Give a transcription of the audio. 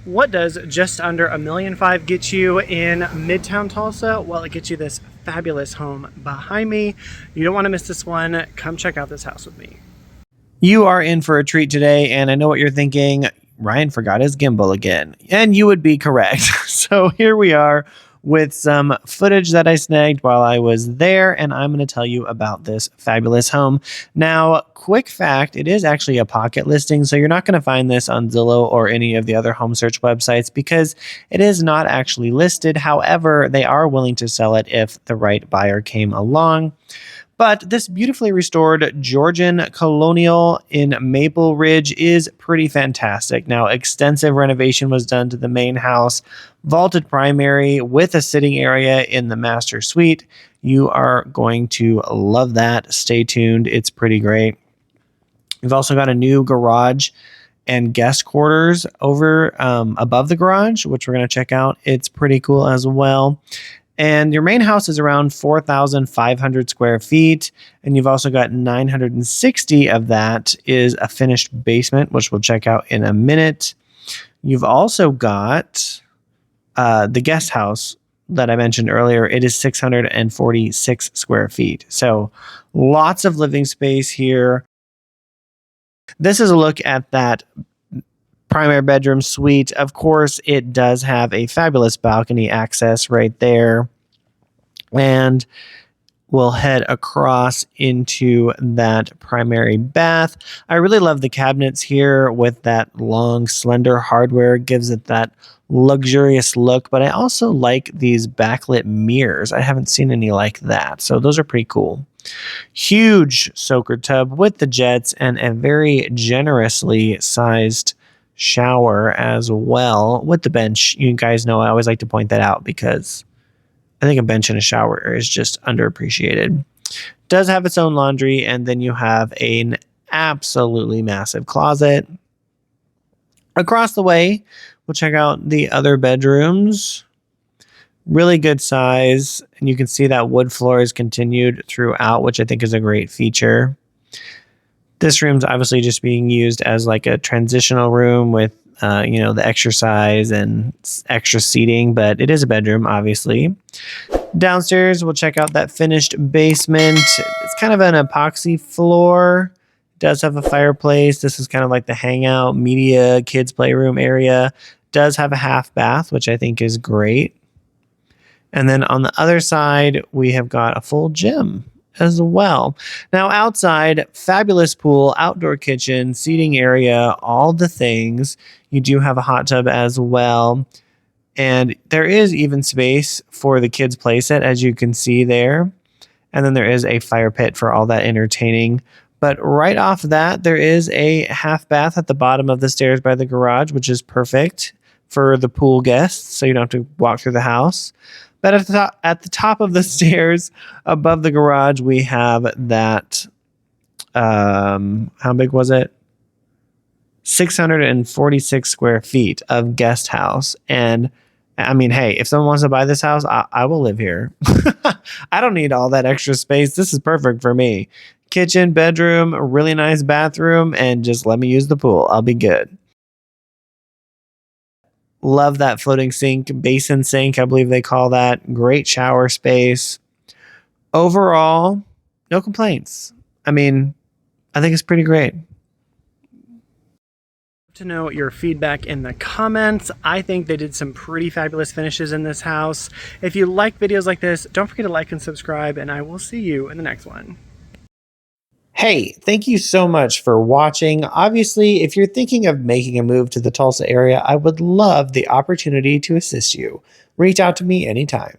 What does just under $1.5 million get you in Midtown Tulsa? Well, it gets you this fabulous home behind me. You don't want to miss this one. Come check out this house with me. You are in for a treat today, and I know what you're thinking. Ryan forgot his gimbal again, and you would be correct. So here we are with some footage that I snagged while I was there, and I'm going to tell you about this fabulous home. Now, quick fact, it is actually a pocket listing, so you're not going to find this on Zillow or any of the other home search websites because it is not actually listed. However, they are willing to sell it if the right buyer came along. But this beautifully restored Georgian Colonial in Maple Ridge is pretty fantastic. Now, extensive renovation was done to the main house, vaulted primary with a sitting area in the master suite. You are going to love that. Stay tuned. It's pretty great. We've also got a new garage and guest quarters over above the garage, which we're going to check out. It's pretty cool as well. And your main house is around 4,500 square feet. And you've also got 960 of that is a finished basement, which we'll check out in a minute. You've also got the guest house that I mentioned earlier. It is 646 square feet. So lots of living space here. This is a look at that primary bedroom suite. Of course, it does have a fabulous balcony access right there. And we'll head across into that primary bath. I really love the cabinets here with that long, slender hardware. It gives it that luxurious look, but I also like these backlit mirrors. I haven't seen any like that, so those are pretty cool. Huge soaker tub with the jets and a very generously sized shower as well with the bench. You guys know I always like to point that out because I think a bench and a shower is just underappreciated. Does have its own laundry, and then you have an absolutely massive closet. Across the way, we'll check out the other bedrooms. Really good size, and you can see that wood floor is continued throughout, which I think is a great feature. This room's obviously just being used as like a transitional room with, the exercise and extra seating, but it is a bedroom, obviously. Downstairs, we'll check out that finished basement. It's kind of an epoxy floor. It does have a fireplace. This is kind of like the hangout, media, kids playroom area. Does have a half bath, which I think is great. And then on the other side, we have got a full gym as well. Now outside, fabulous pool, outdoor kitchen, seating area, all the things. You do have a hot tub as well. And there is even space for the kids' playset, as you can see there. And then there is a fire pit for all that entertaining. But right off that, there is a half bath at the bottom of the stairs by the garage, which is perfect for the pool guests, so you don't have to walk through the house. But at the top of the stairs above the garage, we have that, how big was it? 646 square feet of guest house. And I mean, hey, if someone wants to buy this house, I will live here. I don't need all that extra space. This is perfect for me. Kitchen, bedroom, a really nice bathroom, and just let me use the pool. I'll be good. Love that floating sink, basin sink, I believe they call that. Great shower space. Overall, no complaints. I mean, I think it's pretty great. To know your feedback in the comments. I think they did some pretty fabulous finishes in this house. If you like videos like this, don't forget to like and subscribe, and I will see you in the next one. Hey, thank you so much for watching. Obviously, if you're thinking of making a move to the Tulsa area, I would love the opportunity to assist you. Reach out to me anytime.